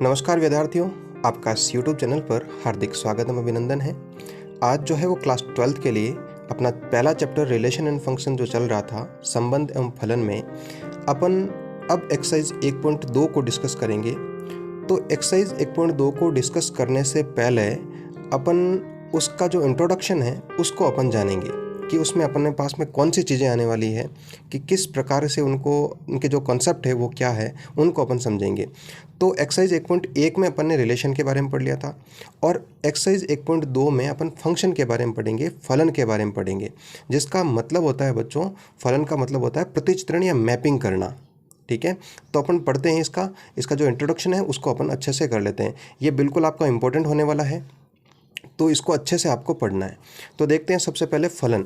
नमस्कार विद्यार्थियों, आपका इस YouTube चैनल पर हार्दिक स्वागत एवं अभिनंदन है। आज जो है वो क्लास 12th के लिए अपना पहला चैप्टर रिलेशन एंड फंक्शन जो चल रहा था संबंध एवं फलन में अपन अब एक्सरसाइज 1.2 को डिस्कस करेंगे। तो एक्सरसाइज 1.2 को डिस्कस करने से पहले अपन उसका जो इंट्रोडक्शन है उसको अपन जानेंगे कि उसमें अपने पास में कौन सी चीज़ें आने वाली है, कि किस प्रकार से उनके जो कॉन्सेप्ट है वो क्या है, उनको अपन समझेंगे। तो एक्सरसाइज 1.1 में अपन ने रिलेशन के बारे में पढ़ लिया था और एक्सरसाइज 1.2 में अपन फंक्शन के बारे में पढ़ेंगे, फलन के बारे में पढ़ेंगे, जिसका मतलब होता है बच्चों, फलन का मतलब होता है प्रतिचित्रण या मैपिंग करना। ठीक है, तो अपन पढ़ते हैं इसका जो इंट्रोडक्शन है उसको अपन अच्छे से कर लेते हैं। ये बिल्कुल आपका इंपॉर्टेंट होने वाला है, तो इसको अच्छे से आपको पढ़ना है। तो देखते हैं सबसे पहले फलन।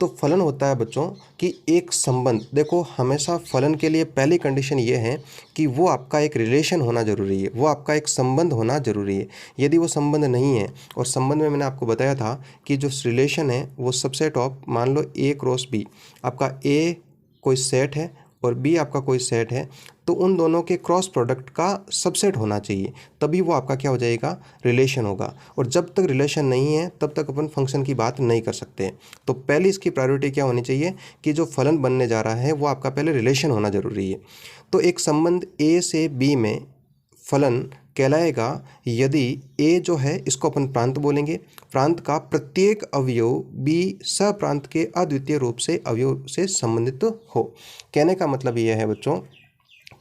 तो फलन होता है बच्चों कि एक संबंध। देखो, हमेशा फलन के लिए पहली कंडीशन ये है कि वो आपका एक रिलेशन होना ज़रूरी है, वो आपका एक संबंध होना ज़रूरी है। यदि वो संबंध नहीं है, और संबंध में मैंने आपको बताया था कि जो रिलेशन है वो सबसेट ऑफ, मान लो ए क्रॉस बी, आपका ए कोई सेट है और बी आपका कोई सेट है, तो उन दोनों के क्रॉस प्रोडक्ट का सबसेट होना चाहिए, तभी वो आपका क्या हो जाएगा, रिलेशन होगा। और जब तक रिलेशन नहीं है तब तक अपन फंक्शन की बात नहीं कर सकते। तो पहली इसकी प्रायोरिटी क्या होनी चाहिए कि जो फलन बनने जा रहा है वो आपका पहले रिलेशन होना ज़रूरी है। तो एक संबंध ए से बी में फलन कहलाएगा यदि ए जो है इसको अपन प्रांत बोलेंगे, प्रांत का प्रत्येक अवयव बी सप्रांत के अद्वितीय रूप से अवयव से संबंधित हो। कहने का मतलब यह है बच्चों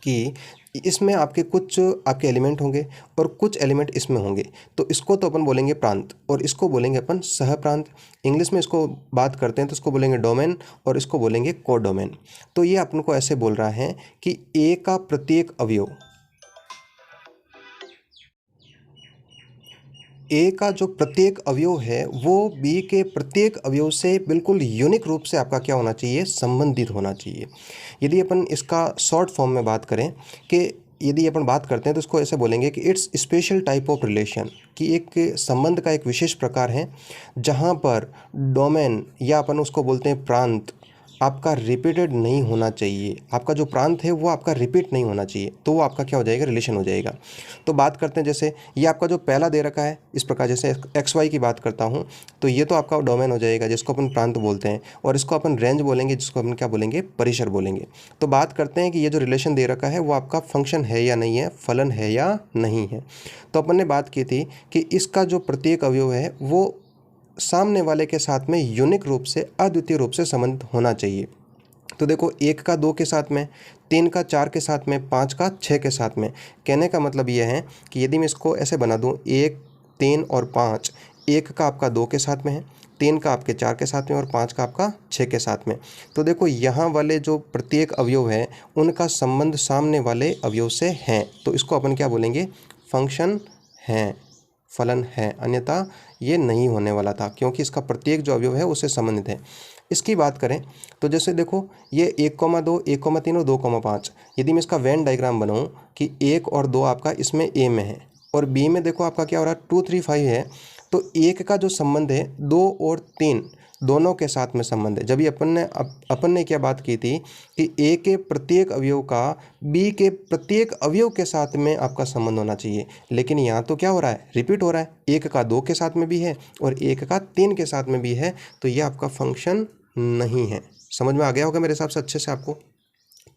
कि इसमें आपके एलिमेंट होंगे और कुछ एलिमेंट इसमें होंगे, तो इसको तो अपन बोलेंगे प्रांत और इसको बोलेंगे अपन सहप्रांत। इंग्लिश में इसको बात करते हैं तो इसको बोलेंगे डोमेन और इसको बोलेंगे कोडोमेन। तो ये अपन को ऐसे बोल रहा है कि ए का प्रत्येक अवयव, ए का जो प्रत्येक अवयव है वो बी के प्रत्येक अवयव से बिल्कुल यूनिक रूप से आपका क्या होना चाहिए, संबंधित होना चाहिए। यदि अपन इसका शॉर्ट फॉर्म में बात करें कि यदि अपन बात करते हैं तो इसको ऐसे बोलेंगे कि it's special type of relation, कि एक संबंध का एक विशेष प्रकार है जहाँ पर डोमेन या अपन उसको बोलते हैं प्रांत आपका रिपीटेड नहीं होना चाहिए। आपका जो प्रांत है वो आपका रिपीट नहीं होना चाहिए, तो वो आपका क्या हो जाएगा, रिलेशन हो जाएगा। तो बात करते हैं, जैसे ये आपका जो पहला दे रखा है इस प्रकार, जैसे एक्स वाई की बात करता हूँ, तो ये तो आपका डोमेन हो जाएगा जिसको अपन प्रांत बोलते हैं, और इसको अपन रेंज बोलेंगे जिसको अपन क्या बोलेंगे, परिसर बोलेंगे। तो बात करते हैं कि ये जो रिलेशन दे रखा है वो आपका फंक्शन है या नहीं है, फलन है या नहीं है। तो अपन ने बात की थी कि इसका जो प्रत्येक अवयव है वो सामने वाले के साथ में यूनिक रूप से, अद्वितीय रूप से संबंधित होना चाहिए। तो देखो, 1 का 2 के साथ में, 3 का 4 के साथ में, 5 का 6 के साथ में। कहने का मतलब ये है कि यदि मैं इसको ऐसे बना दूं, 1, 3 और 5, 1 का आपका 2 के साथ में है, 3 का आपके 4 के साथ में और 5 का आपका 6 के साथ में। तो देखो, यहाँ वाले जो प्रत्येक अवयव हैं उनका संबंध सामने वाले अवयव से हैं, तो इसको अपन क्या बोलेंगे, फंक्शन है, फलन है। अन्यथा ये नहीं होने वाला था, क्योंकि इसका प्रत्येक जो अवयव है उससे संबंधित है। इसकी बात करें तो जैसे देखो, ये 1,2, 1,3 और 2,5, यदि मैं इसका वेन डायग्राम बनाऊं कि 1 और 2 आपका इसमें ए में है और बी में देखो आपका क्या हो रहा है, 2, 3, 5 है, तो 1 का जो संबंध है 2 और 3 दोनों के साथ में संबंध है। जब अपन ने क्या बात की थी कि ए के प्रत्येक अवयव का बी के प्रत्येक अवयव के साथ में आपका संबंध होना चाहिए, लेकिन यहाँ तो क्या हो रहा है, रिपीट हो रहा है। 1 का 2 के साथ में भी है और 1 का 3 के साथ में भी है, तो ये आपका फंक्शन नहीं है। समझ में आ गया होगा मेरे हिसाब से अच्छे से आपको।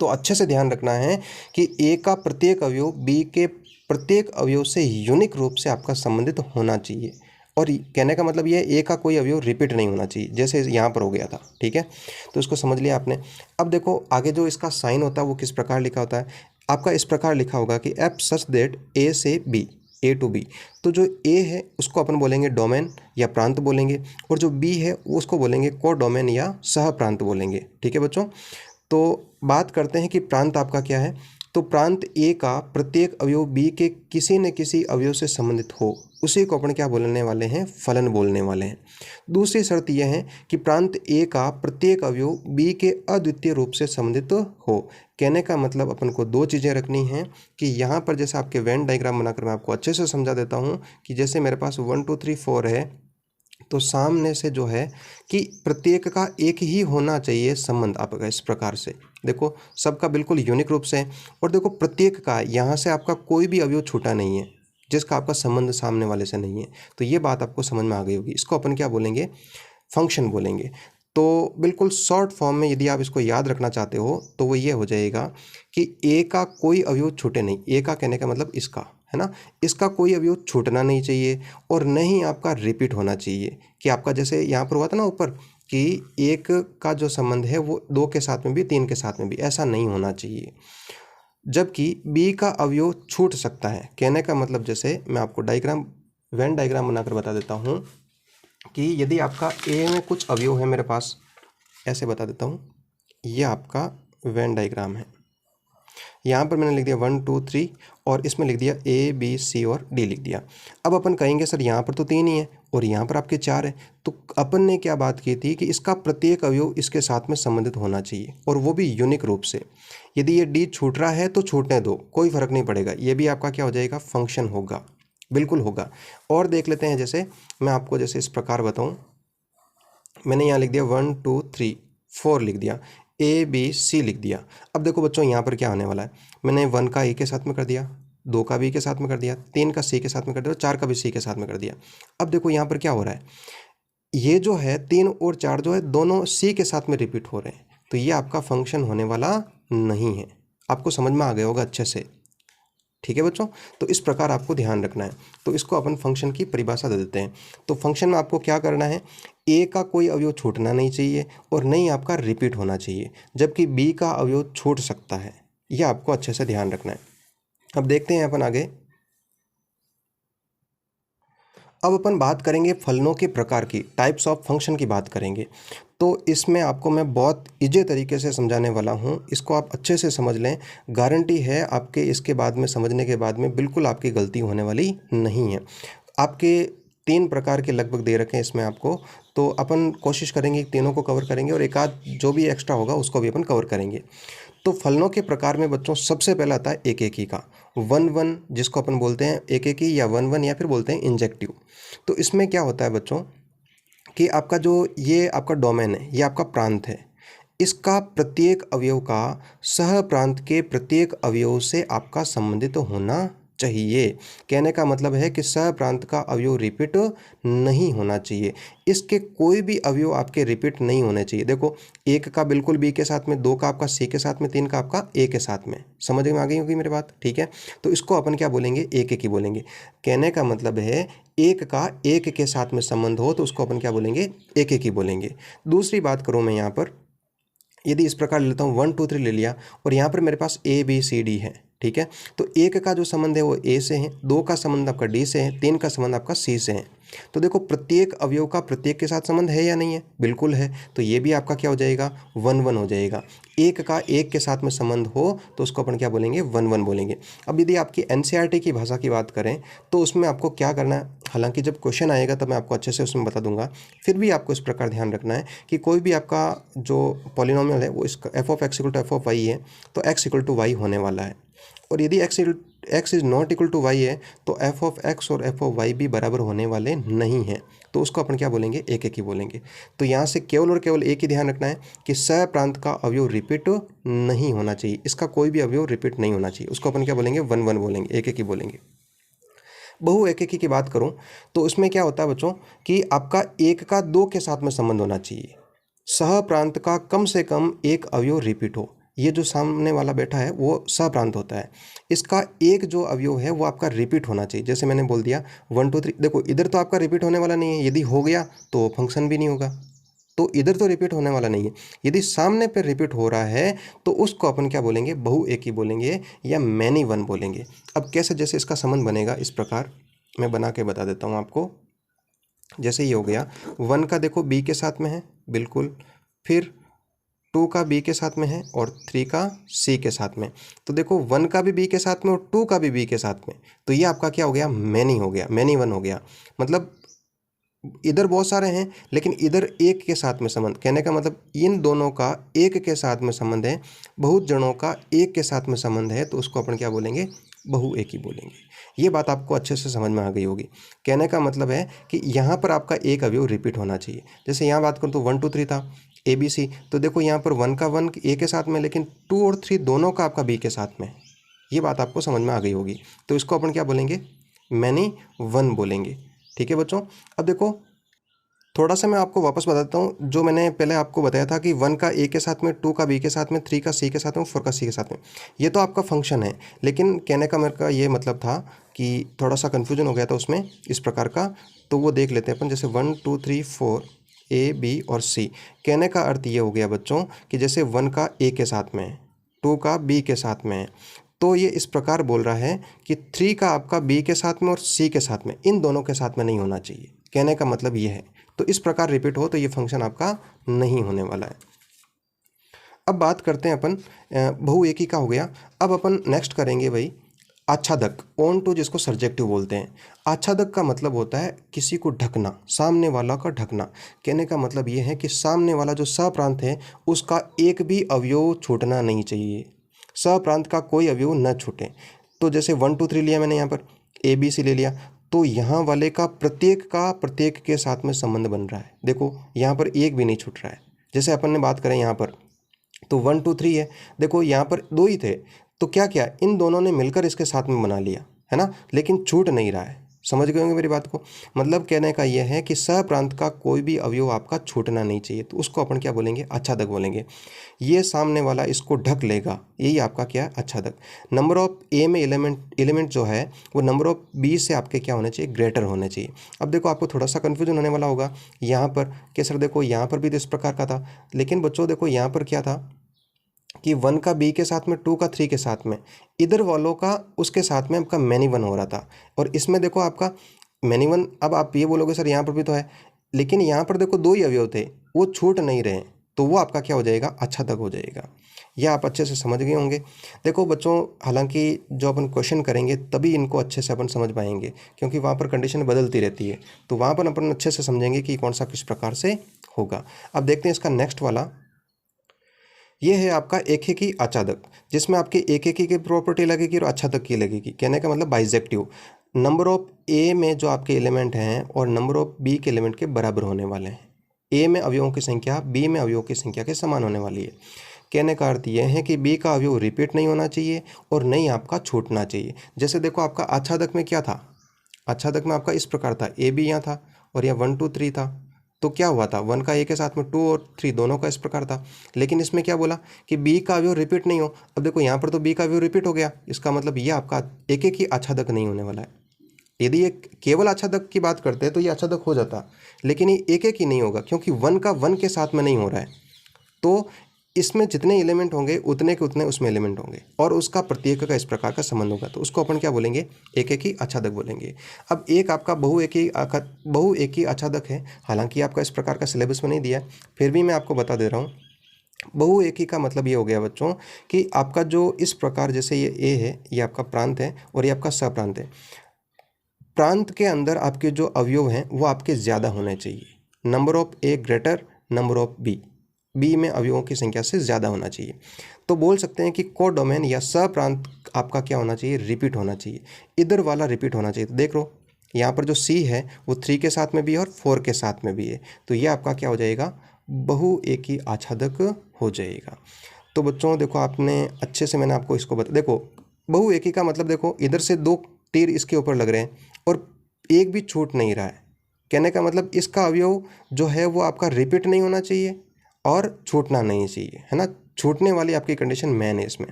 तो अच्छे से ध्यान रखना है कि ए का प्रत्येक अवयव बी के प्रत्येक अवयव से यूनिक रूप से आपका संबंधित होना चाहिए, और कहने का मतलब ये है, ए का कोई अवयव रिपीट नहीं होना चाहिए, जैसे यहाँ पर हो गया था। ठीक है, तो इसको समझ लिया आपने। अब देखो आगे जो इसका साइन होता है वो किस प्रकार लिखा होता है, आपका इस प्रकार लिखा होगा कि एफ सच दैट ए से बी, ए टू बी। तो जो ए है उसको अपन बोलेंगे डोमेन या प्रांत बोलेंगे, और जो बी है उसको बोलेंगे को डोमेन या सह प्रांत बोलेंगे। ठीक है बच्चों, तो बात करते हैं कि प्रांत आपका क्या है। तो प्रांत ए का प्रत्येक अवयव बी के किसी न किसी अवयव से संबंधित हो, उसी को अपन क्या बोलने वाले हैं, फलन बोलने वाले हैं। दूसरी शर्त यह है कि प्रांत ए का प्रत्येक अवयव बी के अद्वितीय रूप से संबंधित हो। कहने का मतलब अपन को दो चीज़ें रखनी हैं कि यहाँ पर जैसे आपके वेन डायग्राम बनाकर मैं आपको अच्छे से समझा देता हूँ कि जैसे मेरे पास 1 2 3 4 है, तो सामने से जो है कि प्रत्येक का एक ही होना चाहिए संबंध आपका इस प्रकार से। देखो सबका बिल्कुल यूनिक रूप से है और देखो प्रत्येक का यहाँ से आपका कोई भी अवयव छूटा नहीं है जिसका आपका संबंध सामने वाले से नहीं है। तो ये बात आपको समझ में आ गई होगी। इसको अपन क्या बोलेंगे, फंक्शन बोलेंगे। तो बिल्कुल शॉर्ट फॉर्म में यदि आप इसको याद रखना चाहते हो तो वो ये हो जाएगा कि ए का कोई अवयव छूटे नहीं। ए का कहने का मतलब इसका है ना, इसका कोई अवयव छूटना नहीं चाहिए और न ही आपका रिपीट होना चाहिए। कि आपका जैसे यहाँ पर हुआ था ना ऊपर कि एक का जो संबंध है वो दो के साथ में भी तीन के साथ में भी, ऐसा नहीं होना चाहिए। जबकि बी का अवयव छूट सकता है। कहने का मतलब जैसे मैं आपको डायग्राम, वेन डायग्राम बनाकर बता देता हूँ कि यदि आपका ए में कुछ अवयव है मेरे पास, ऐसे बता देता हूँ, ये आपका वेन डायग्राम है। यहाँ पर मैंने लिख दिया 1 2 3 और इसमें लिख दिया ए बी सी और डी लिख दिया। अब अपन कहेंगे सर यहाँ पर तो 3 ही है और यहाँ पर आपके 4 है। तो अपन ने क्या बात की थी कि इसका प्रत्येक अवयव इसके साथ में संबंधित होना चाहिए और वो भी यूनिक रूप से। यदि ये डी छूट रहा है तो छूटने दो, कोई फर्क नहीं पड़ेगा, ये भी आपका क्या हो जाएगा, फंक्शन होगा, बिल्कुल होगा। और देख लेते हैं, जैसे मैं आपको जैसे इस प्रकार बताऊँ, मैंने यहाँ लिख दिया 1 2 3 4 लिख दिया, ए बी सी लिख दिया। अब देखो बच्चों यहाँ पर क्या होने वाला है, मैंने 1 का ए के साथ में कर दिया, 2 का बी के साथ में कर दिया, 3 का सी के साथ में कर दिया, 4 का भी सी के साथ में कर दिया। अब देखो यहाँ पर क्या हो रहा है, ये जो है 3 और 4 जो है दोनों सी के साथ में रिपीट हो रहे हैं। तो ये आपका फंक्शन होने वाला नहीं है। आपको समझ में आ गया होगा अच्छे से, ठीक है बच्चों। तो इस प्रकार आपको ध्यान रखना है। तो इसको अपन फंक्शन की परिभाषा दे देते हैं। तो फंक्शन में आपको क्या करना है, ए का कोई अवयव छूटना नहीं चाहिए और नहीं आपका रिपीट होना चाहिए, जबकि बी का अवयव छूट सकता है। यह आपको अच्छे से ध्यान रखना है। अब देखते हैं अपन आगे। अब अपन बात करेंगे फलनों के प्रकार की, टाइप्स ऑफ फंक्शन की बात करेंगे। तो इसमें आपको मैं बहुत ईजी तरीके से समझाने वाला हूँ, इसको आप अच्छे से समझ लें। गारंटी है आपके इसके बाद में समझने के बाद में बिल्कुल आपकी गलती होने वाली नहीं है। आपके 3 प्रकार के लगभग दे रखे हैं इसमें आपको, तो अपन कोशिश करेंगे कि तीनों को कवर करेंगे और एक आध जो भी एक्स्ट्रा होगा उसको भी अपन कवर करेंगे। तो फलनों के प्रकार में बच्चों सबसे पहला आता है एक एकी का, 1 जिसको अपन बोलते हैं एक एकी या 1 या फिर बोलते हैं इंजेक्टिव। तो इसमें क्या होता है बच्चों कि आपका जो ये आपका डोमेन है, ये आपका प्रांत है, इसका प्रत्येक अवयव का सह प्रांत के प्रत्येक अवयव से आपका संबंधित होना चाहिए। कहने का मतलब है कि सह प्रांत का अवयव रिपीट नहीं होना चाहिए। इसके कोई भी अवयव आपके रिपीट नहीं होने चाहिए। देखो 1 का बिल्कुल बी के साथ में, 2 का आपका सी के साथ में, 3 का आपका ए के साथ में। समझ में आ गई होगी मेरी बात, ठीक है। तो इसको अपन क्या बोलेंगे, एक एक ही बोलेंगे। कहने का मतलब है एक का एक के साथ में संबंध हो तो उसको अपन क्या बोलेंगे, एक एक ही बोलेंगे। दूसरी बात करूँ मैं यहाँ पर, यदि इस प्रकार लेता हूँ 1 2 3 ले लिया और यहाँ पर मेरे पास ए बी सी डी है, ठीक है। तो एक का जो संबंध है वो ए से है, 2 का संबंध आपका डी से है, 3 का संबंध आपका सी से है। तो देखो प्रत्येक अवयव का प्रत्येक के साथ संबंध है या नहीं है, बिल्कुल है। तो ये भी आपका क्या हो जाएगा, 1 हो जाएगा। एक का एक के साथ में संबंध हो तो उसको अपन क्या बोलेंगे, 1 बोलेंगे। अब यदि आपकी एनसीईआरटी की भाषा की बात करें तो उसमें आपको क्या करना है, हालांकि जब क्वेश्चन आएगा तब मैं आपको अच्छे से उसमें बता दूंगा, फिर भी आपको इस प्रकार ध्यान रखना है कि कोई भी आपका जो पॉलिनोमियल है वो इसका F of X equal to F of Y है तो एक्स इक्वल टू वाई होने वाला है। और यदि X is not equal to Y है तो एफ ऑफ एक्स और एफ ऑफ वाई भी बराबर होने वाले नहीं हैं। तो उसको अपन क्या बोलेंगे, एक एक ही बोलेंगे। तो यहाँ से केवल और केवल एक ही ध्यान रखना है कि सह प्रांत का अवयव रिपीट नहीं होना चाहिए, इसका कोई भी अवयव रिपीट नहीं होना चाहिए। उसको अपन क्या बोलेंगे, 1 बोलेंगे, एक एक ही बोलेंगे। बहु एक की बात करूं तो उसमें क्या होता है बच्चों कि आपका एक का 2 के साथ में संबंध होना चाहिए, सह प्रांत का कम से कम एक अवयव रिपीट हो। ये जो सामने वाला बैठा है वो सह प्रांत होता है, इसका एक जो अवयव है वो आपका रिपीट होना चाहिए। जैसे मैंने बोल दिया 1 2 3, देखो इधर तो आपका रिपीट होने वाला नहीं है, यदि हो गया तो फंक्शन भी नहीं होगा। तो इधर तो रिपीट होने वाला नहीं है। यदि सामने पर रिपीट हो रहा है तो उसको अपन क्या बोलेंगे, बहु एक ही बोलेंगे या मैनी वन बोलेंगे। अब कैसे, जैसे इसका संबंध बनेगा इस प्रकार मैं बना के बता देता हूँ आपको। जैसे ये हो गया 1 का देखो बी के साथ में है बिल्कुल, फिर 2 का बी के साथ में है और 3 का सी के साथ में। तो देखो 1 का भी बी के साथ में और 2 का भी बी के साथ में, तो ये आपका क्या हो गया, मैनी हो गया, मैनी वन हो गया। मतलब इधर बहुत सारे हैं लेकिन इधर एक के साथ में संबंध, कहने का मतलब इन दोनों का एक के साथ में संबंध है, बहुत जनों का एक के साथ में संबंध है, तो उसको अपन क्या बोलेंगे, बहुएकी बोलेंगे। ये बात आपको अच्छे से समझ में आ गई होगी। कहने का मतलब है कि यहाँ पर आपका एक अवयव रिपीट होना चाहिए। जैसे यहाँ बात करूँ तो 1 2 3 था ABC, तो देखो यहाँ पर 1 का 1 A के साथ में, लेकिन 2 और 3 दोनों का आपका B के साथ में। ये बात आपको समझ में आ गई होगी। तो इसको अपन क्या बोलेंगे, मैनी 1 बोलेंगे। ठीक है बच्चों। अब देखो थोड़ा सा मैं आपको वापस बताता हूँ, जो मैंने पहले आपको बताया था कि 1 का A के साथ में, 2 का B के साथ में, 3 का C के साथ में, 4 का C के साथ में। ये तो आपका फंक्शन है, लेकिन कहने का मेरे का ये मतलब था कि थोड़ा सा कन्फ्यूजन हो गया था उसमें इस प्रकार का, तो वो देख लेते हैं अपन। जैसे 1 2 3 4 A B और C। कहने का अर्थ ये हो गया बच्चों कि जैसे 1 का A के साथ में, 2 का B के साथ में, तो ये इस प्रकार बोल रहा है कि 3 का आपका B के साथ में और C के साथ में, इन दोनों के साथ में नहीं होना चाहिए। कहने का मतलब ये है। तो इस प्रकार रिपीट हो तो ये फंक्शन आपका नहीं होने वाला है। अब बात करते हैं अपन बहुएकी का हो गया। अब अपन नेक्स्ट करेंगे भाई आच्छादक, ऑन टू, जिसको सर्जेक्टिव बोलते हैं। आच्छादक का मतलब होता है किसी को ढकना, सामने वाला का ढकना। कहने का मतलब ये है कि सामने वाला जो सप्रांत है उसका एक भी अवयव छूटना नहीं चाहिए, सप्रांत का कोई अवयव न छूटे। तो जैसे 1 2 3 लिया मैंने, यहाँ पर ABC ले लिया, तो यहाँ वाले का प्रत्येक के साथ में संबंध बन रहा है। देखो यहाँ पर एक भी नहीं छूट रहा है। जैसे अपन ने बात करें यहाँ पर तो 1 2 3 है, देखो यहाँ पर 2 ही थे, तो क्या किया, इन दोनों ने मिलकर इसके साथ में बना लिया है ना, लेकिन छूट नहीं रहा है। समझ गए होंगे मेरी बात को। मतलब कहने का यह है कि सप्रांत का कोई भी अवयव आपका छूटना नहीं चाहिए, तो उसको अपन क्या बोलेंगे, आच्छादक बोलेंगे। ये सामने वाला इसको ढक लेगा, यही आपका क्या है, आच्छादक। नंबर ऑफ A में एलिमेंट जो है वो नंबर ऑफ B से आपके क्या होने चाहिए, ग्रेटर होने चाहिए। अब देखो आपको थोड़ा सा कन्फ्यूजन होने वाला होगा यहाँ पर कि सर देखो यहाँ पर भी तो इस प्रकार का था, लेकिन बच्चों देखो यहाँ पर क्या था कि 1 का B के साथ में, 2 का 3 के साथ में, इधर वालों का उसके साथ में आपका मैनी 1 हो रहा था। और इसमें देखो आपका मैनी 1, अब आप ये बोलोगे सर यहाँ पर भी तो है, लेकिन यहाँ पर देखो 2 ही अवयव थे, वो छूट नहीं रहे, तो वो आपका क्या हो जाएगा, आच्छादक हो जाएगा। यह आप अच्छे से समझ गए होंगे। देखो बच्चों, हालांकि जो अपन क्वेश्चन करेंगे तभी इनको अच्छे से अपन समझ पाएंगे, क्योंकि वहाँ पर कंडीशन बदलती रहती है, तो वहाँ पर अपन अच्छे से समझेंगे कि कौन सा किस प्रकार से होगा। अब देखते हैं इसका नेक्स्ट वाला। ये है आपका एकेकी आच्छादक, जिसमें आपके एकेकी की प्रॉपर्टी लगेगी और आच्छादक की लगेगी। कहने का मतलब बाइजेक्टिव, नंबर ऑफ ए में जो आपके एलिमेंट हैं और नंबर ऑफ बी के एलिमेंट के बराबर होने वाले हैं। ए में अवयवों की संख्या बी में अवयवों की संख्या के समान होने वाली है। कहने का अर्थ यह है कि बी का अवयव रिपीट नहीं होना चाहिए और नहीं आपका छूटना चाहिए। जैसे देखो आपका आच्छादक में क्या था, आच्छादक में आपका इस प्रकार था, ए बी यहाँ था और यह 1 2 3 था, तो क्या हुआ था, 1 का ए के साथ में 2 और 3 दोनों का इस प्रकार था। लेकिन इसमें क्या बोला कि बी का अवयव रिपीट नहीं हो। अब देखो यहाँ पर तो बी का अवयव रिपीट हो गया, इसका मतलब ये आपका एक ही आच्छादक नहीं होने वाला है। यदि ये केवल आच्छादक की बात करते हैं तो ये आच्छादक हो जाता, लेकिन ये एक ही नहीं होगा, क्योंकि 1 का 1 के साथ में नहीं हो रहा है। तो इसमें जितने एलिमेंट होंगे उतने के उतने उसमें एलिमेंट होंगे और उसका प्रत्येक का इस प्रकार का संबंध होगा, तो उसको अपन क्या बोलेंगे, एक ही आच्छादक बोलेंगे। अब एक आपका बहुएकी आच्छादक है, हालांकि आपका इस प्रकार का सिलेबस में नहीं दिया, फिर भी मैं आपको बता दे रहा हूँ। बहुएकी का मतलब ये हो गया बच्चों कि आपका जो इस प्रकार, जैसे ये ए है, ये आपका प्रांत है और ये आपका सप्रांत है। प्रांत के अंदर आपके जो अवयव हैं वो आपके ज़्यादा होने चाहिए, number of A greater number of B में अवयवों की संख्या से ज़्यादा होना चाहिए। तो बोल सकते हैं कि कोडोमेन या सप्रांत आपका क्या होना चाहिए, रिपीट होना चाहिए, इधर वाला रिपीट होना चाहिए। तो देख लो यहाँ पर जो सी है वो 3 के साथ में भी है और 4 के साथ में भी है, तो ये आपका क्या हो जाएगा, बहुएकी आच्छादक हो जाएगा। तो बच्चों देखो आपने अच्छे से, मैंने आपको इसको बता, देखो बहुएकी का मतलब देखो इधर से 2 तीर इसके ऊपर लग रहे हैं और एक भी छूट नहीं रहा है। कहने का मतलब इसका अवयव जो है वो आपका रिपीट नहीं होना चाहिए और छूटना नहीं चाहिए, है ना, छूटने वाली आपकी कंडीशन मैन है इसमें।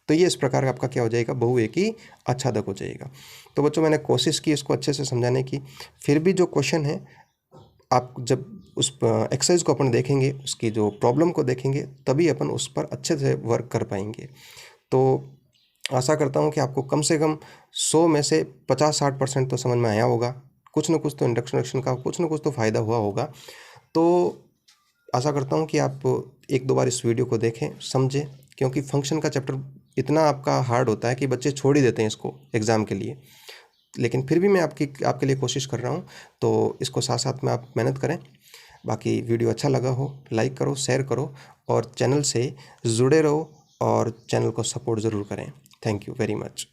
तो ये इस प्रकार का आपका क्या हो जाएगा, बहुएकी आच्छादक हो जाएगा। तो बच्चों मैंने कोशिश की इसको अच्छे से समझाने की, फिर भी जो क्वेश्चन है आप जब उस एक्सरसाइज को अपन देखेंगे, उसकी जो प्रॉब्लम को देखेंगे, तभी अपन उस पर अच्छे से वर्क कर पाएंगे। तो आशा करता हूँ कि आपको कम से कम 100 में से 50-60% तो समझ में आया होगा, कुछ ना कुछ तो इंट्रोडक्शन का कुछ ना कुछ तो फ़ायदा हुआ होगा। तो आशा करता हूँ कि आप 1-2 बार इस वीडियो को देखें, समझें, क्योंकि फंक्शन का चैप्टर इतना आपका हार्ड होता है कि बच्चे छोड़ ही देते हैं इसको एग्ज़ाम के लिए, लेकिन फिर भी मैं आपके लिए कोशिश कर रहा हूँ, तो इसको साथ साथ में आप मेहनत करें। बाकी वीडियो अच्छा लगा हो लाइक करो, शेयर करो और चैनल से जुड़े रहो और चैनल को सपोर्ट ज़रूर करें। Thank you very much.